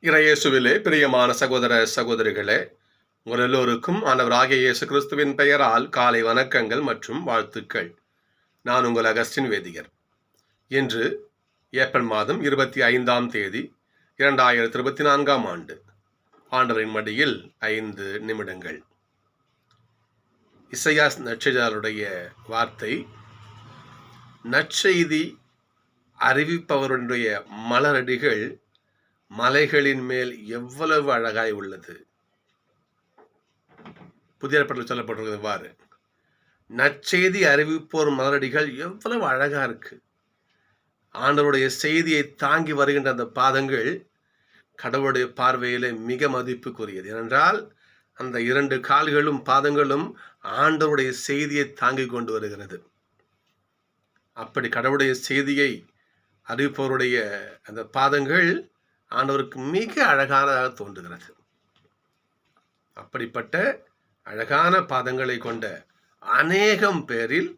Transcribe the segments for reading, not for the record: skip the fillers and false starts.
இறையேசுவிலே பிரியமான சகோதர சகோதரிகளே, உங்கள் எல்லோருக்கும் ஆண்டவராகிய இயேசு கிறிஸ்துவின் பெயரால் காலை வணக்கங்கள் மற்றும் வாழ்த்துக்கள். நான் உங்கள் அகஸ்டின் வேதியர். இன்று ஏப்ரல் மாதம் 25ஆம் தேதி 2024ஆம் ஆண்டு. ஆண்டவரின் மடியில் 5 நிமிடங்கள். இசையாஸ் நற்செய்தியாளருடைய வார்த்தை, நற்செய்தி அறிவிப்பவருடைய மலரடிகள் மலைகளின் மேல் எவ்வளவு அழகாய் உள்ளது. புதிய ஏற்பாட்டில் சொல்லப்பட்டிருக்கிறது, நற்செய்தி அறிவிப்போர் மலரடிகள் எவ்வளவு அழகா இருக்கு. ஆண்டவருடைய செய்தியை தாங்கி வருகின்ற அந்த பாதங்கள் கடவுளுடைய பார்வையிலே மிக மதிப்புக்குரியது. ஏனென்றால் அந்த 2 கால்களும் பாதங்களும் ஆண்டவருடைய செய்தியை தாங்கி கொண்டு வருகிறது. அப்படி கடவுளுடைய செய்தியை அறிவிப்பவருடைய அந்த பாதங்கள் ஆண்டவருக்கு மிக அழகானதாக தோன்றுகிறது. அப்படிப்பட்ட அழகான பாதங்களை கொண்ட அநேகம் பேரில்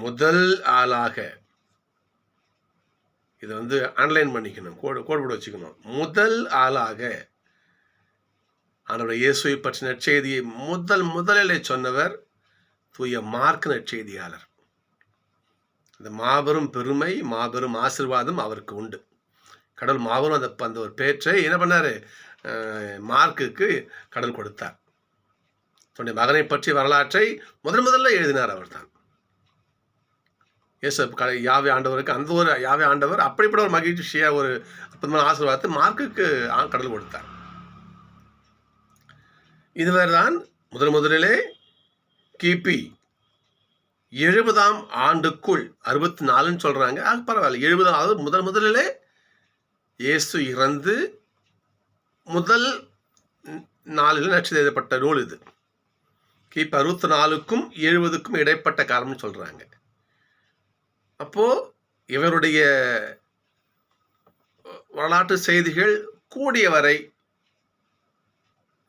முதல் ஆளாக, இதை ஆன்லைன் பண்ணிக்கணும், கோடு போட வச்சுக்கணும், முதல் ஆளாக ஆண்டவர் இயேசுவை பற்றிய நற்செய்தியை முதலிலே சொன்னவர் தூய மார்க் நற்செய்தியாளர். இந்த மாபெரும் பெருமை, மாபெரும் ஆசீர்வாதம் அவருக்கு உண்டு. கடவுள் மாபெரும் அந்த ஒரு பேற்றை என்ன பண்ணாரு, மார்க்குக்கு கடவுள் கொடுத்தார். தன்னுடைய மகனை பற்றிய வரலாற்றை முதல்ல எழுதினார் அவர் தான். இயேசு யாவே ஆண்டவருக்கு அந்த ஒரு யாவே ஆண்டவர் அப்படிப்பட்ட ஒரு மகிழ்ச்சியா ஒரு அற்புதமான ஆசீர்வாதத்தை மார்க்குக்கு கடவுள் கொடுத்தார். இதுவரை தான் முதலிலே கிபி 70ஆம் ஆண்டுக்குள் 64ன்னு சொல்றாங்க. பரவாயில்ல, 70 முதலிலே இயேசு இறந்து முதல் நாளில் நற்செய்தி எழுதப்பட்ட நூல் இது. கிபி 64க்கும் 70க்கும் இடைப்பட்ட காலம்னு சொல்றாங்க. அப்போ இவருடைய வரலாற்று செய்திகள் கூடியவரை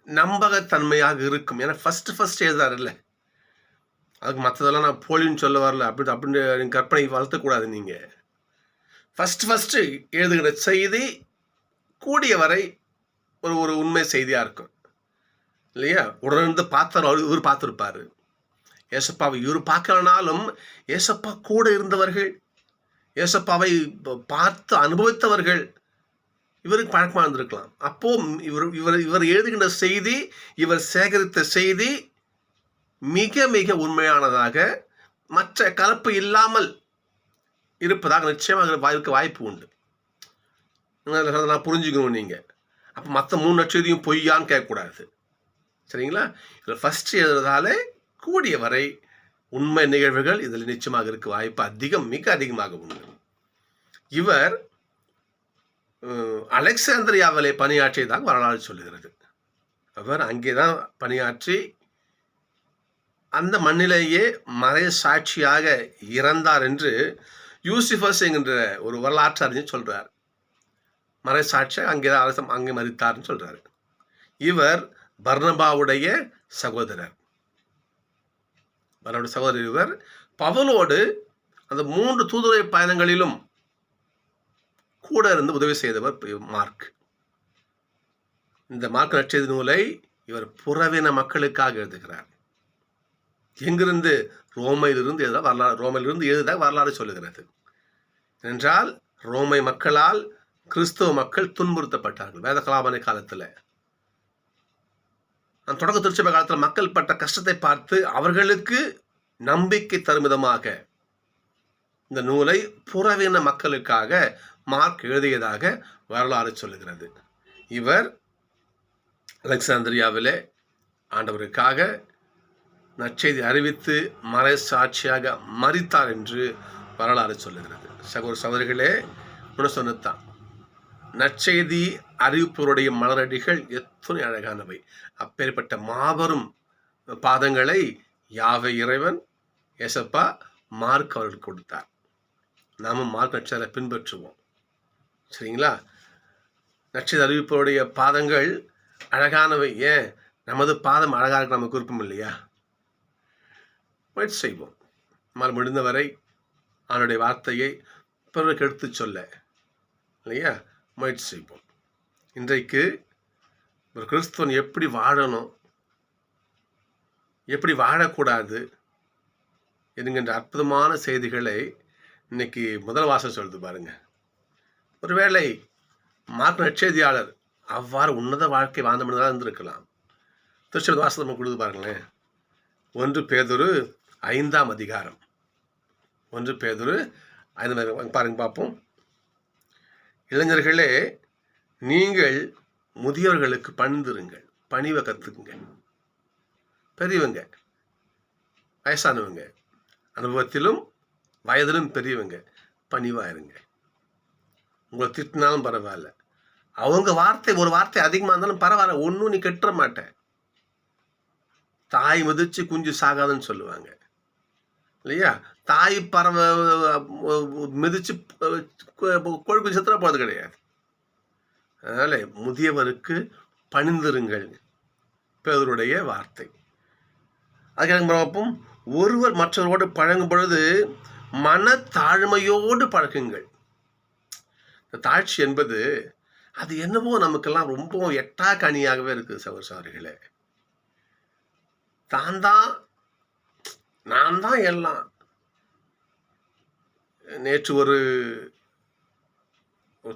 நம்பகத்தன்மையாக இருக்கும். ஏன்னா ஃபர்ஸ்ட் எழுதாரு இல்லை, அதுக்கு மற்றதெல்லாம் நான் போலின்னு சொல்ல வரல, அப்படின்னு கற்பனை வளர்த்தக்கூடாது. நீங்கள் ஃபர்ஸ்ட் எழுதுகிற செய்தி கூடியவரை ஒரு உண்மை செய்தியாக இருக்கும் இல்லையா? உடனிருந்து இவர் பார்த்துருப்பாரு. ஏசப்பாவை இவர் பார்க்கலனாலும் ஏசப்பா கூட இருந்தவர்கள், ஏசப்பாவை பார்த்து அனுபவித்தவர்கள் இவருக்கு பழக்கமாக இருந்திருக்கலாம். அப்போ இவர் எழுதுகின்ற செய்தி, இவர் சேகரித்த செய்தி மிக மிக உண்மையானதாக, மற்ற கலப்பு இல்லாமல் இருப்பதாக நிச்சயமாக வாய்ப்பு உண்டு. நான் புரிஞ்சுக்கணும். நீங்கள் அப்போ மற்ற 3 நற்செய்தியும் பொய்யான்னு கேட்கக்கூடாது, சரிங்களா? இதில் ஃபர்ஸ்ட் எழுதுறதால கூடியவரை உண்மை நிகழ்வுகள் இதில் நிச்சயமாக இருக்க வாய்ப்பு மிக அதிகமாக உண்டு. இவர் அலெக்சாந்திரியாவிலே பணியாற்றியதாக வரலாறு சொல்லுகிறது. அவர் அங்கே தான் பணியாற்றி அந்த மண்ணிலேயே மறை சாட்சியாக இறந்தார் என்று யூசிஃபஸ் என்கின்ற ஒரு வரலாற்று அறிஞர் சொல்றார். மறை சாட்சியாக அங்கே மரித்தார்னு சொல்றாரு. இவர் பர்னபாவுடைய சகோதரர். இவர் பவுலோடு அந்த 3 தூதுரை பயணங்களிலும் கூட இருந்து உதவி செய்தவர் மார்க். இந்த மார்க் நற்செய்தி நூலை இவர் புறவின மக்களுக்காக எழுதுகிறார். எங்கிருந்து? ரோமையிலிருந்து எழுத வரலாறு சொல்லுகிறது. என்றால் ரோமை மக்களால் கிறிஸ்தவ மக்கள் துன்புறுத்தப்பட்டார்கள் வேத கலாபனை காலத்தில். தொடக்க திருச்சபை காலத்தில் மக்கள் பட்ட கஷ்டத்தை பார்த்து அவர்களுக்கு நம்பிக்கை தரும் விதமாக இந்த நூலை புறவின மக்களுக்காக மார்க் எழுதியதாக வரலாறு சொல்லுகிறது. இவர் அலெக்சாந்திரியாவிலே ஆண்டவருக்காக நற்செய்தி அறிவித்து மறை சாட்சியாக மரித்தார் என்று வரலாறு சொல்லுகிறது. சகோதரிகளே, சொன்னதான் நற்செய்தி அறிவிப்பவருடைய மலரடிகள் எத்தனை அழகானவை. அப்பேற்பட்ட மாபெரும் பாதங்களை யாவே இறைவன் ஏசப்பா மார்க் அவர்களுக்கு கொடுத்தார். நாமும் மார்க் நற்செய்தியை பின்பற்றுவோம், சரிங்களா? நற்செய்தி அறிவிப்பவருடைய பாதங்கள் அழகானவை. ஏன்? நமது பாதம் அழகாக இருக்க நமக்கு விருப்பம் இல்லையா? முயற்சி செய்வோம். நம்மால் முடிந்தவரை அவனுடைய வார்த்தையை பிறருக்கு எடுத்து சொல்ல இல்லையா முயற்சி செய்வோம். இன்றைக்கு ஒரு கிறிஸ்துவன் எப்படி வாழணும், எப்படி வாழக்கூடாது என்கின்ற அற்புதமான செய்திகளை இன்னைக்கு முதல் வாசகம் சொல்லுது பாருங்க. ஒருவேளை மார்க் நற்செய்தியாளர் அவ்வாறு உன்னத வாழ்க்கை வாழ்ந்த மனிதராக இருந்திருக்கலாம். திருச்செய்தி வாசகம் நம்ம கொடுத்து பாருங்களேன். 1 பேதுரு 5ஆம் அதிகாரம். 1 பேதுரு 5 பாருங்க பார்ப்போம். இளைஞர்களே, நீங்கள் முதியோர்களுக்கு பணிந்திருங்கள், பணிவை கற்றுக்குங்க. பெரியவங்க, வயசானவங்க, அனுபவத்திலும் வயதிலும் பெரியவங்க, பணிவாக இருங்க. உங்களை திட்டினாலும் பரவாயில்ல, அவங்க ஒரு வார்த்தை அதிகமாக இருந்தாலும் பரவாயில்ல, ஒன்றும் நீ கெட்டுற மாட்டேன். தாய் மிதிச்சு குஞ்சு சாகாதுன்னு சொல்லுவாங்க இல்லையா? தாய் பறவை மிதிச்சு கொழுப்பு சத்திர போகிறது கிடையாது. அதனால முதியவருக்கு பணிந்திருங்கள், பேதுருடைய வார்த்தை. அதுக்கு பார்ப்போம். ஒருவர் மற்றவரோடு பழகும் பொழுது மனத்தாழ்மையோடு பழகுங்கள். இந்த தாழ்ச்சி என்பது அது என்னவோ நமக்கெல்லாம் ரொம்ப எட்டா கனியாகவே இருக்குது சகோதரர்களே. நான் தான் எல்லாம். நேற்று ஒரு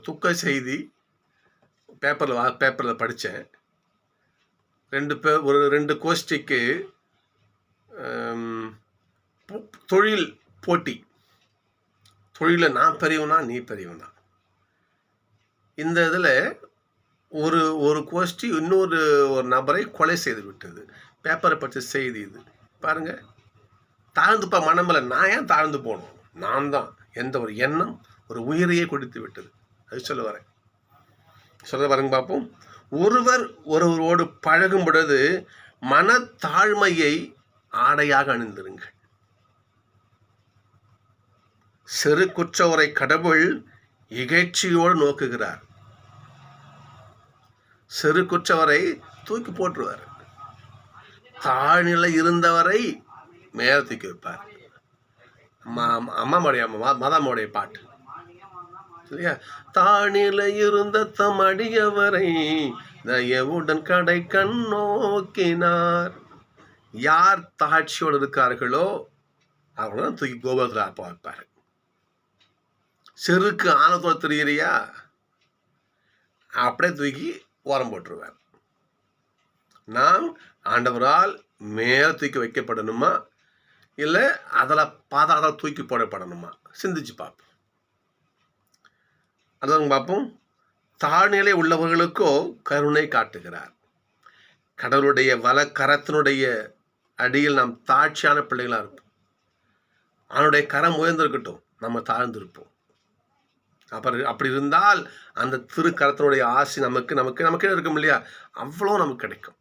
துக்க செய்தி பேப்பரில் படித்தேன். 2 கோஷ்டிக்கு தொழில் போட்டி. தொழிலில் நான் பெரியவனா நீ பெரியவனா. இந்த இதில் ஒரு கோஷ்டி இன்னொரு நபரை கொலை செய்து விட்டது. பேப்பரை பற்றி செய்தி இது பாருங்க. தாழ்ந்துப்பா மனமில்ல, நான் ஏன் தாழ்ந்து போகணும், நான் தான் எந்த ஒரு எண்ணம் ஒரு உயிரையே கொடுத்து விட்டது. அது சொல்ல வரேன். சொல்ல வரேங்க பார்ப்போம். ஒருவர் ஒருவரோடு பழகும் பொழுது மனத்தாழ்மையை ஆடையாக அணிந்திருங்கள். சிறு குற்றவரை கடவுள் இகழ்ச்சியோடு நோக்குகிறார். சிறு குற்றவரை தூக்கி போட்டுருவார். தாழ்நிலை இருந்தவரை மேல தூக்கி வைப்பார். மதாமுடைய பாட்டு இல்லையா? தாழ்நிலை இருந்த தம் அடியவரை தயவுடன் கடை கண் நோக்கினார். யார் தாட்சியோடு இருக்கார்களோ அவங்கள தூக்கி கோபுரத்தில் அப்பா வைப்பார். செருக்கு ஆனத்தோட தெரியறியா, அப்படியே தூக்கி ஓரம் போட்டுருவார். நாம் ஆண்டவரால் மேலே தூக்கி வைக்கப்படணுமா இல்லை அதில் பாதாளத்தில் தூக்கி போடப்படணுமா சிந்திச்சு பார்ப்போம். அதான் பார்ப்போம். தாழ்நிலை உள்ளவர்களுக்கோ கருணை காட்டுகிறார். கடவுளுடைய வலக்கரத்தினுடைய அடியில் நாம் தாட்சியான பிள்ளைகளாக இருப்போம். அவனுடைய கரம் உயர்ந்திருக்கட்டும், நம்ம தாழ்ந்திருப்போம். அப்படி இருந்தால் அந்த திருக்கரத்தினுடைய ஆசி நமக்கு இருக்கும் இல்லையா, அவ்வளோ நமக்கு கிடைக்கும்.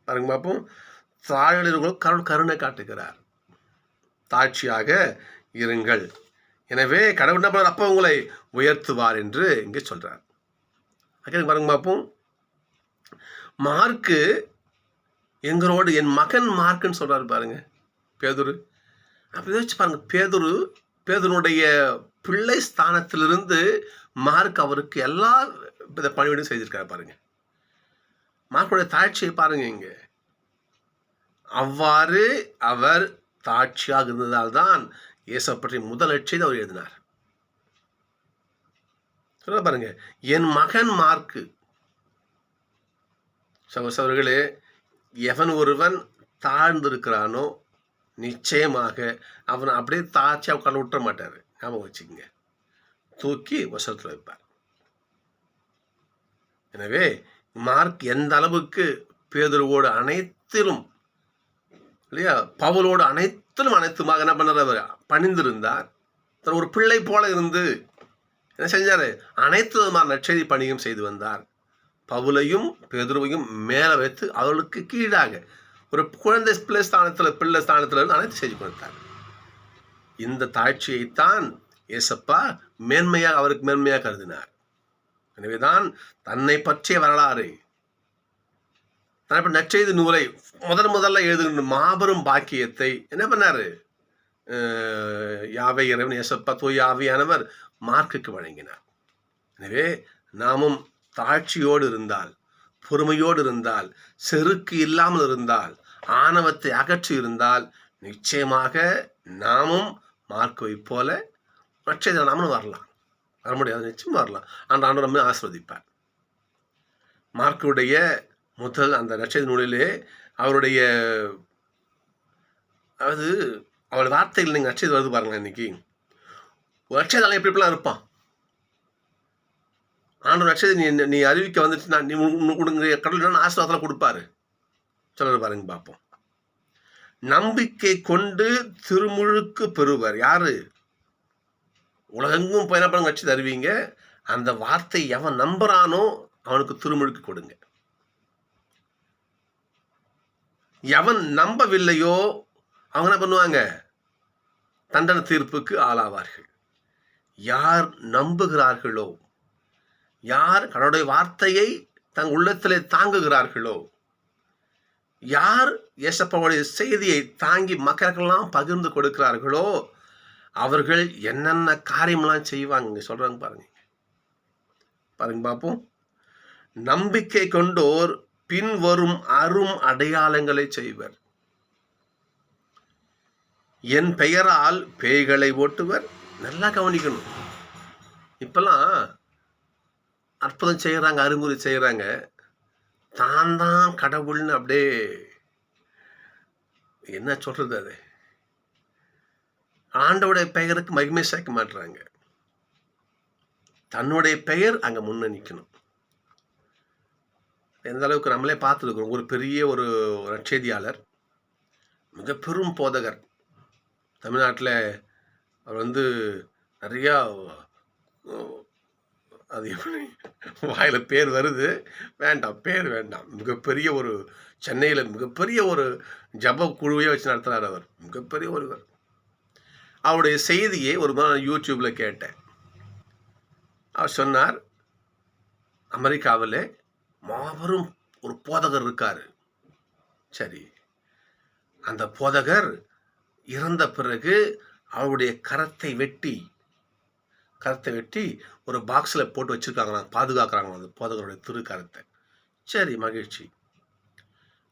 பாருங்க பார்ப்போம். தாழ்நிலைகளும் கருணை காட்டுகிறார். தாட்சியாக இருங்கள். எனவே கடவுள் நபர் அப்போ உங்களை உயர்த்துவார் என்று இங்கே சொல்றார். பாருங்க பார்ப்போம். மார்க்கு எங்களோடு என் மகன் மார்க்குன்னு சொல்றாரு பாருங்க பேதுரு. அப்படி யோசிச்சு பாருங்க. பேதுருடைய பிள்ளை ஸ்தானத்திலிருந்து மார்க் அவருக்கு எல்லா பணிவிடையும் செய்திருக்காரு பாருங்க. மார்க்குடைய தாட்சியை பாருங்க இங்க. அவ்வாறு அவர் தாட்சியாக இருந்ததால் தான் இயேசுவை பற்றி முதல் நற்செய்தி அவர் எழுதினார். சொல்ல பாருங்க, என் மகன் மார்க்கு. சகோதரர்களே, எவன் ஒருவன் தாழ்ந்திருக்கிறானோ நிச்சயமாக அவனை அப்படியே தாட்சியாக உட்காந்து விட்டுற மாட்டார். ஞாபகம் வச்சுக்கோங்க, தூக்கி வசத்தில் வைப்பார். எனவே மார்க் எந்த அளவுக்கு பேதுருவோடு அனைத்திலும் இல்லையா, பவுலோடு அனைத்துமாக என்ன பண்ணார், அவர் பணிந்திருந்தார். ஒரு பிள்ளை போல இருந்து என்ன செஞ்சார், அனைத்து விதமான நற்செய்தி பணியும் செய்து வந்தார். பவுலையும் பேதுருவையும் மேலே வைத்து அவர்களுக்கு கீழாக ஒரு பிள்ளை ஸ்தானத்தில் இருந்து அனைத்து செய்து கொடுத்தார். இந்த தாட்சியைத்தான் ஏசப்பா அவருக்கு மேன்மையாக கருதினார். எனவேதான் தன்னை பற்றிய வரலாறு நற்செய்தி நூலை முதல்ல எழுதுகின்ற மாபெரும் பாக்கியத்தை என்ன பண்ணாரு, யாவை இறைவன் ஏசப்பா தூய ஆவியானவர் மார்க்குக்கு வழங்கினார். எனவே நாமும் தாழ்ச்சியோடு இருந்தால், பொறுமையோடு இருந்தால், செருக்கு இல்லாமல் இருந்தால், ஆணவத்தை அகற்றி இருந்தால், நிச்சயமாக நாமும் மார்க்கை போல நற்செய்தியாளர் நாமளும் வரலாம். வர முடியாது, நிச்சயம் வரலாம். ஆண்டவர் நம்மை ஆசீர்வதிப்பார். மார்க்குடைய முதல் அந்த நற்செய்தி நூலிலே அவருடைய அதாவது அவருடைய வார்த்தைகள் நீங்கள் நற்செய்தி வருது பாருங்க. இன்னைக்கு ஒரு நற்செய்தியாளர் எப்படிலாம் இருப்பான்? ஆண்டவர் நற்செய்தி நீ அறிவிக்க வந்துச்சுன்னா நீ உனக்கு கடவுள் என்ன ஆசீர்வாதம் கொடுப்பாரு சொல்றது பாருங்க பார்ப்போம். நம்பிக்கை கொண்டு திருமுழுக்கு பெறுவர். யாரு? உலகெங்கும் பயணப்படம் நச்சு தருவீங்க. அந்த வார்த்தை எவன் நம்புறானோ அவனுக்கு திருமுழுக்கு கொடுங்க. எவன் நம்பவில்லையோ அவங்க என்ன பண்ணுவாங்க? தண்டனை தீர்ப்புக்கு ஆளாவார்கள். யார் நம்புகிறார்களோ, யார் கடவுளுடைய வார்த்தையை தங்கள் உள்ளத்திலே தாங்குகிறார்களோ, யார் இயேசப்பாவுடைய செய்தியை தாங்கி மக்களுக்கெல்லாம் பகிர்ந்து கொடுக்கிறார்களோ அவர்கள் என்னென்ன காரியம்லாம் செய்வாங்க சொல்றாங்க பாருங்க. பாருங்க பார்ப்போம். நம்பிக்கை கொண்டோர் பின்வரும் அரும் அடையாளங்களை செய்வர். என் பெயரால் பேய்களை ஓட்டுவர். நல்லா கவனிக்கணும். இப்பெல்லாம் அற்புதம் செய்யறாங்க, அறிகுறி செய்யறாங்க, தான் தான் கடவுள்னு அப்படியே என்ன சொல்றது, அது ஆண்டவுடைய பெயருக்கு மகிமை சேர்க்க மாட்டுறாங்க. தன்னுடைய பெயர் அங்க முன்னணிக்கணும். எந்த அளவுக்கு நம்மளே பார்த்துருக்கிறோம். ஒரு பெரிய ஒரு நற்செய்தியாளர், மிக பெரும் போதகர், தமிழ்நாட்டில் அவர் நிறையா அது எப்படி வாயில பேர் வருது, வேண்டாம், பேர் வேண்டாம். மிகப்பெரிய ஒரு சென்னையில் மிகப்பெரிய ஒரு ஜப குழுவையே வச்சு நடத்துகிறார் அவர். மிகப்பெரிய ஒருவர். அவருடைய செய்தியை ஒரு நாள் யூடியூப்பில் கேட்டேன். அவர் சொன்னார், அமெரிக்காவில் மாபெரும் ஒரு போதகர் இருக்கார். சரி, அந்த போதகர் இறந்த பிறகு அவருடைய கரத்தை வெட்டி ஒரு பாக்ஸில் போட்டு வச்சுருக்காங்களாம், பாதுகாக்கிறாங்களாம் அந்த போதகருடைய திருக்கரத்தை. சரி, மகிழ்ச்சி.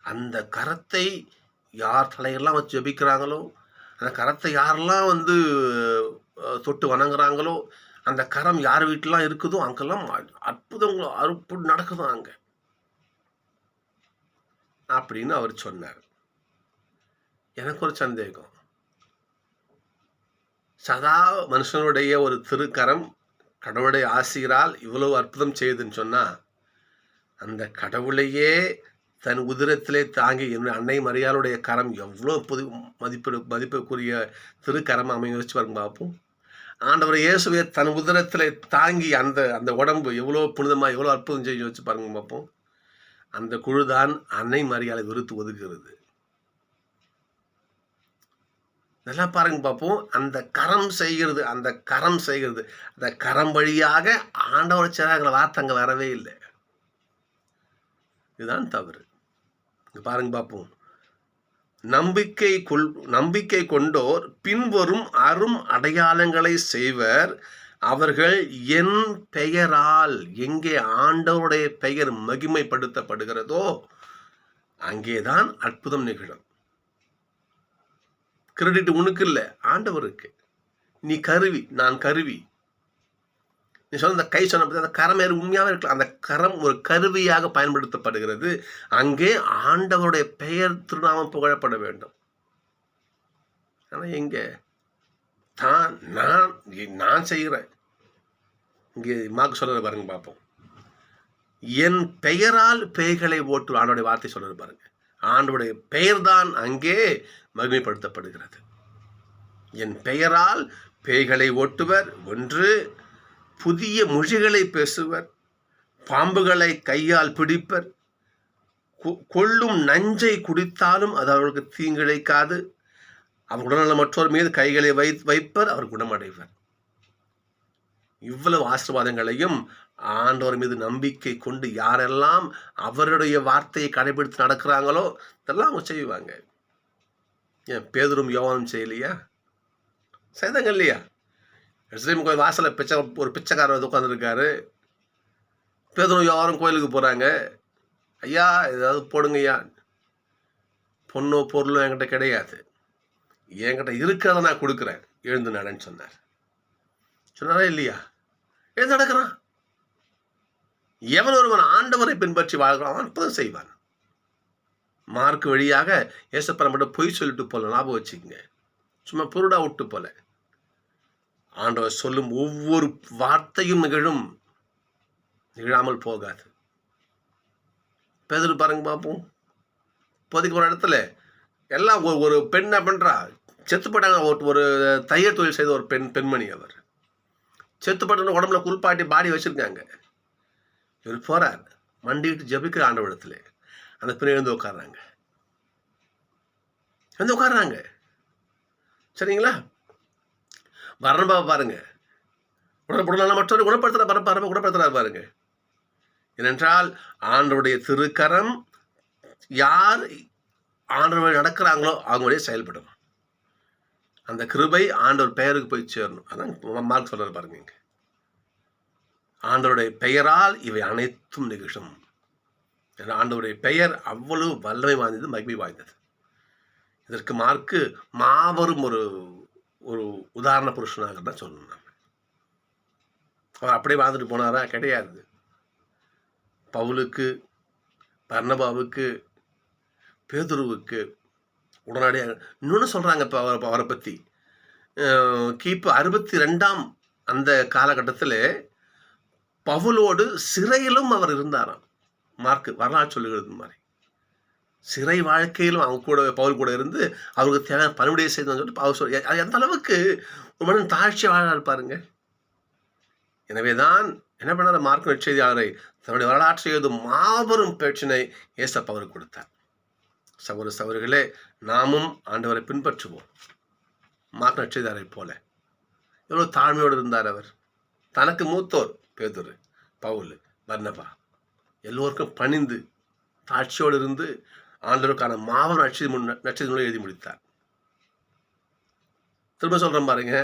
அந்த கரத்தை யார் தலையெல்லாம் வச்சு ஜபிக்கிறாங்களோ, அந்த கரத்தை யாரெல்லாம் தொட்டு வணங்குறாங்களோ, அந்த கரம் யார் வீட்டிலாம் இருக்குதோ அங்கெல்லாம் அற்புதங்களும் அற்புதம் நடக்குதோ அங்க அப்படின்னு அவர் சொன்னார். எனக்கு ஒரு சந்தேகம். சதா மனுஷனுடைய ஒரு திருக்கரம் கடவுளுடைய ஆசிரியரால் இவ்வளவு அற்புதம் செய்யுதுன்னு சொன்னா, அந்த கடவுளையே தன் உதிரத்திலே தாங்கி என்னுடைய அன்னை மரியாளுடைய கரம் எவ்வளோ மதிப்புக்குரிய திருக்கரம் அமைய வச்சு பாருங்க பார்ப்போம். ஆண்டவர் இயேசுவை தன் உதிரத்திலே தாங்கி அந்த உடம்பு எவ்வளோ புனிதமாக எவ்வளோ அற்புதம் செஞ்சு வச்சு பாருங்க பார்ப்போம். அந்த குழுதான் அன்னை மரியாதை வெறுத்து ஒதுக்குறது. நல்லா பாருங்க பார்ப்போம். அந்த கரம் செய்கிறது அந்த கரம் வழியாக ஆண்டவர் சேராங்கிற வார்த்தை அங்கே வரவே இல்லை. இதுதான் தவறு. பாருங்க பார்ப்போம். நம்பிக்கை கொண்டோர் பின்வரும் அரும் அடையாளங்களை செய்வர். அவர்கள் என் பெயரால், எங்கே ஆண்டவருடைய பெயர் மகிமைப்படுத்தப்படுகிறதோ அங்கேதான் அற்புதம் நிகழும். கிரெடிட் உனக்கு இல்லை, ஆண்டவருக்கு. நீ கருவி, நான் கருவி. நீ சொன்ன அந்த கை சொன்ன அந்த கரம் உண்மையாகவே இருக்கலாம். அந்த கரம் ஒரு கருவியாக பயன்படுத்தப்படுகிறது. அங்கே ஆண்டவருடைய பெயர் திருநாமம் புகழப்பட வேண்டும். ஆனால் எங்கே தான் நான் செய்கிறேன். இங்கே மாக்கு சொல்றது பாருங்க பார்ப்போம். என் பெயரால் பேய்களை ஓட்டு ஆண்டோடைய வார்த்தை சொல்றது பாருங்க. ஆண்டவருடைய பெயர்தான் அங்கே மகிமைப்படுத்தப்படுகிறது. என் பெயரால் பேய்களை ஓட்டுவர். ஒன்று, புதிய மொழிகளை பேசுவர். பாம்புகளை கையால் பிடிப்பர். கொள்ளும் நஞ்சை குடித்தாலும் அது அவர்களுக்கு தீங்கிழைக்காது. அவர் உடல்நலமற்றோர் மீது கைகளை வைப்பர், அவர் குணமடைவர். இவ்வளவு ஆசீர்வாதங்களையும் ஆண்டவர் மீது நம்பிக்கை கொண்டு யாரெல்லாம் அவருடைய வார்த்தையை கடைபிடித்து நடக்கிறாங்களோ இதெல்லாம் அவங்க செய்வாங்க. ஏன் பேதுரும் யோவானும் செய்யலையா? செய்தாங்க இல்லையா? எருசலேம் கோயில் வாசல ஒரு பிச்சைக்காரர் உட்காந்துருக்காரு. பேதுரு யாரும் கோயிலுக்கு போகிறாங்க. ஐயா ஏதாவது போடுங்க ஐயா. பொண்ணோ பொருளோ என்கிட்ட கிடையாது, என்கிட்ட இருக்கிறத நான் கொடுக்குறேன், எழுந்து நடன்னு சொன்னார். சொன்னாரா இல்லையா? எழுந்து நடக்கிறான். எவன் ஒருவன் ஆண்டவரை பின்பற்றி வாழ்கிறான் அவன் அப்பதான் செய்வான். மார்க் வழியாக ஏசப்பா மட்டும் பொய் சொல்லிட்டு போல, ஞாபகம் வச்சுக்கங்க. சும்மா பொருடா விட்டு போல. ஆண்டவர் சொல்லும் ஒவ்வொரு வார்த்தையும் நிகழும், நிகழாமல் போகாது. பேதுரு பாருங்க பார்ப்போம். போதைக்கு போகிற இடத்துல எல்லாம் ஒரு பெண் என்ன பண்ணுறா, செத்துப்பட்டாங்க. ஒரு தையல் தொழில் செய்த ஒரு பெண்மணி. அவர் செத்துப்பட்ட உடம்புல குளிப்பாட்டி பாடி வச்சுருக்காங்க. இவர் போகிறார், மண்டிட்டு ஜபிக்கிற ஆண்டவரிடத்துல. அந்த பெண் எழுந்து உட்காடுறாங்க. சரிங்களா? பர்னபாவை பாருங்க, உடனே மற்றொரு குணப்படுத்துறாரு பாருங்க. ஏனென்றால் ஆண்டவருடைய திருக்கரம் யார் ஆண்டவர் நடக்கிறாங்களோ அவங்களுடைய செயல்படும். அந்த கிருபை ஆண்டவர் பெயருக்கு போய் சேரணும். அதான் மார்க் சொல்றாரு பாருங்க. ஆண்டவருடைய பெயரால் இவை அனைத்தும் நிகழும். ஆண்டவருடைய பெயர் அவ்வளவு வல்லமை வாய்ந்தது, மகிமை வாய்ந்தது. இதற்கு மார்க்கு மாபெரும் ஒரு உதாரண புருஷனாக தான் சொல்லணும். அவர் அப்படியே வாழ்ந்துட்டு போனாரா? கிடையாது. பவுலுக்கு, பர்னபாவுக்கு, பேதுருவுக்கு உடனடியாக இன்னொன்று சொல்கிறாங்க. இப்போ அவரை பற்றி கிபி 62ஆம் அந்த காலகட்டத்தில் பவுலோடு சிறையிலும் அவர் இருந்தாராம். மார்க்கு வரலாறு சொல்லுகிறது மாதிரி சிறை வாழ்க்கையிலும் அவங்க கூட, பவுல் கூட இருந்து அவருக்கு தேவையான பணிவிடையை செய்து சொல்லிட்டு அவர் சொல்லி எந்த அளவுக்கு ஒரு மனிதன் தாழ்ச்சி வாழ இருப்பாருங்க. எனவே தான் என்ன பண்ணார் மார்க்கு நற்செய்தியாளரை தன்னுடைய வரலாற்றை எழுதும் மாபெரும் பேச்சினை ஏசப்பா அவருக்கு கொடுத்தார். சகோதர சகோதரிகளே, நாமும் ஆண்டவரை பின்பற்றுவோம். மார்க்கு நற்செய்தியாளரை போல எவ்வளோ தாழ்மையோடு இருந்தார் அவர். தனக்கு மூத்தோர் பேதுரு, பவுல், பர்னபா எல்லோருக்கும் பணிந்து தாட்சியோடு இருந்து ஆண்டவருக்கான மாபெரும் நற்செய்தி எழுதி முடித்தார். திரும்ப சொல்றேன் பாருங்க,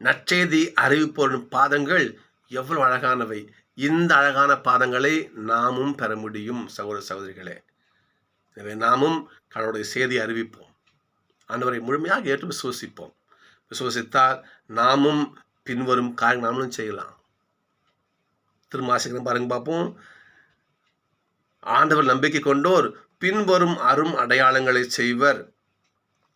நற்செய்தி அறிவிப்போரின் பாதங்கள் எவ்வளவு அழகானவை. இந்த அழகான பாதங்களை நாமும் பெற முடியும் சகோதர சகோதரிகளே. எனவே நாமும் கடவுளுடைய செய்தியை அறிவிப்போம், ஆண்டவரை முழுமையாக ஏற்று விசுவசிப்போம். விசுவசித்தால் நாமும் பின்வரும் காரியம் நாமளும் செய்யலாம். திருமாசிக்கிறேன் பாருங்க பார்ப்போம். ஆண்டவர் நம்பிக்கை கொண்டோர் பின்வரும் அரும் அடையாளங்களை செய்வர்.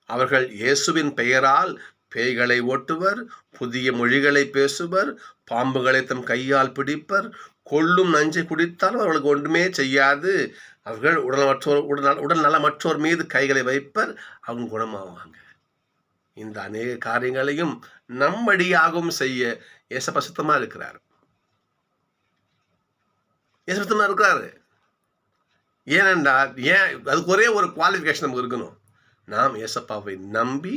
அவர்கள் இயேசுவின் பெயரால் பேய்களை ஓட்டுவர், புதிய மொழிகளை பேசுவர், பாம்புகளை தம் கையால் பிடிப்பர், கொள்ளும் நஞ்சை குடித்தால் அவர்களுக்கு ஒன்றுமே செய்யாது. அவர்கள் உடல் நலமற்றோர் மீது கைகளை வைப்பர், அவங்க குணமாவாங்க. இந்த அநேக காரியங்களையும் நம்மடியாகவும் செய்ய ஏசப்பா சுத்தமா இருக்கிறார். ஏசப்பா இருக்கிறாரு. ஏனென்றால் அதுக்கு ஒரே ஒரு குவாலிஃபிகேஷன் நமக்கு இருக்கணும். நாம் ஏசப்பாவை நம்பி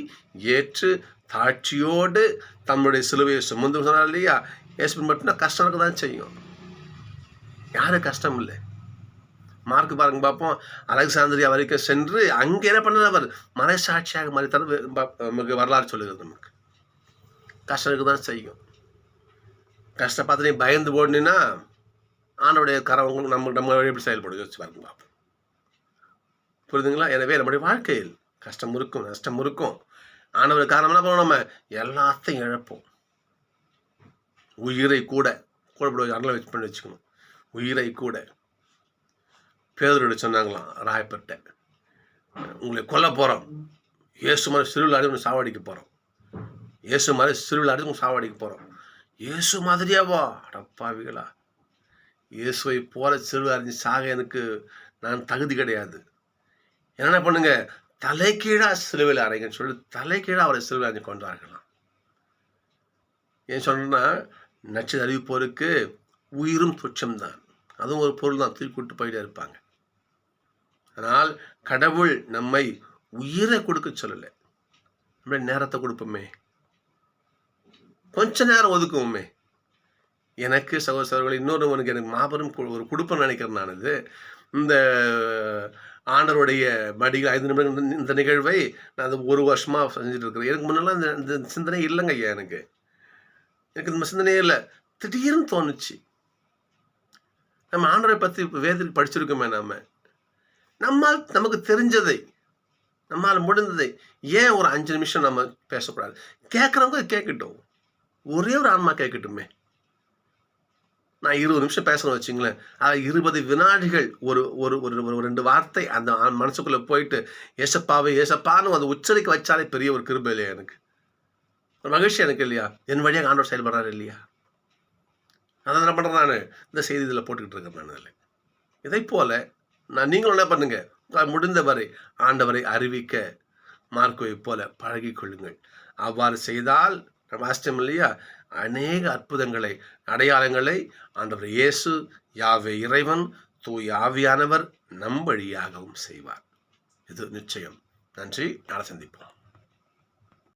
ஏற்று தாட்சியோடு தம்முடைய சிலுவையை சுமந்து சொன்னார் இல்லையா? ஏசப்பன் மட்டும்தான் கஷ்டம் இருக்க தான் செய்யும். யாரும் கஷ்டம் இல்லை. மார்க்கு பாருங்க பார்ப்போம். அலெக்சாந்திரியா வரைக்கும் சென்று அங்கே என்ன பண்ணார்? அவர் மறைசாட்சியாக மறைத்தார். நமக்கு வரலாறு சொல்லுகிறது. நமக்கு கஷ்டம் இருக்க தான் செய்யும். கஷ்டப்பாத்து நீ பயந்து ஓடினா ஆண்டோடைய கரவங்க நம்ம எப்படி செயல்படுது யோசிச்சு பாருங்க பார்ப்போம். புரியுதுங்களா? எனவே நம்முடைய வாழ்க்கையில் கஷ்டம் இருக்கும், நஷ்டம் இருக்கும். ஆண்டவர் காரணம் என்ன பண்ணுவோம்? நம்ம எல்லாத்தையும் இழப்போம். உயிரை கூட அருளை பண்ணி வச்சுக்கணும். உயிரை கூட. பேதுரு சொன்னாங்களாம் ராயப்பட்ட, உங்களை கொல்ல போகிறோம், இயேசு மாதிரி சிறுவில் அடி சாவடிக்க போகிறோம், இயேசு மாதிரி சிறுவில் அடி சாவடிக்க போகிறோம். இயேசு மாதிரியாவா? அடப்பாவிகளா, இயேசுவை போல சிறுவில் அறிஞ்சு சாக எனக்கு நான் தகுதி கிடையாது. என்ன பண்ணுங்க, தலைகீழா சிலுவையில் அறைங்கன்னு சொல்லி தலைகீழா அவரை சிலுவையில் அறைஞ்சு கொண்டார்களாம். ஏன் சொல்றேன்னா, நச்சு அறிவிப்போருக்கு உயிரும் துச்சம்தான். அதுவும் ஒரு பொருள் தான், தூக்கி கூட்டு போயிட்டே இருப்பாங்க. ஆனால் கடவுள் நம்மை உயிரை கொடுக்க சொல்லலை, நம்மளுடைய நேரத்தை கொடுப்போமே, கொஞ்ச நேரம் ஒதுக்குவோமே. எனக்கு சகோதரர்கள் இன்னொருவனுக்கு எனக்கு மாபெரும் ஒரு கொடுப்பேன்னு நினைக்கிறேன். நான் இது இந்த ஆண்டவருடைய மடிகள் 5 நிமிடங்கள் இந்த நிகழ்வை நான் அது 1 வருஷமாக செஞ்சுட்டு இருக்கிறேன். எனக்கு முன்னெல்லாம் இந்த சிந்தனை இல்லைங்க ஐயா. எனக்கு இந்த சிந்தனையே இல்லை. திடீர்னு தோணுச்சு. நம்ம ஆண்டவரை பற்றி வேதத்தில் படிச்சிருக்கோமே. நம்மால் நமக்கு தெரிஞ்சதை, நம்மால் முடிந்ததை ஏன் ஒரு 5 நிமிஷம் நம்ம பேசக்கூடாது? கேட்குறவங்க கேட்கட்டும். ஒரே ஒரு ஆன்மா கேட்கட்டுமே. நான் 20 நிமிஷம் பேசணும்னு வச்சுங்களேன், 20 வினாடிகள் ஒரு ஒரு ஒரு 2 வார்த்தை அந்த மனசுக்குள்ளே போயிட்டு ஏசப்பாவே ஏசப்பான்னு அதை உச்சரிக்க வச்சாலே பெரிய ஒரு கிருபை இல்லையா எனக்கு? ஒரு மகிழ்ச்சி எனக்கு இல்லையா? என் வழியாக ஆண்டவர் செயல்படுறாரு இல்லையா? அதை என்ன பண்ணுறேன் நான் இந்த செய்தி இதில் போட்டுக்கிட்டு இருக்கேன். நான் அதில் இதை போல் நீங்களும் என்ன பண்ணுங்க, முடிந்தவரை ஆண்டவரை அறிவிக்க மார்க்கோவை போல பழகி கொள்ளுங்கள். அவ்வாறு செய்தால் நம்ம ஆச்சரியம் இல்லையா? அநேக அற்புதங்களை, அடையாளங்களை ஆண்டவர் இயேசு, யாவே இறைவன், தூய ஆவியானவர் நம் வழியாகவும் செய்வார். இது நிச்சயம். நன்றி. நாளை சந்திப்போம்.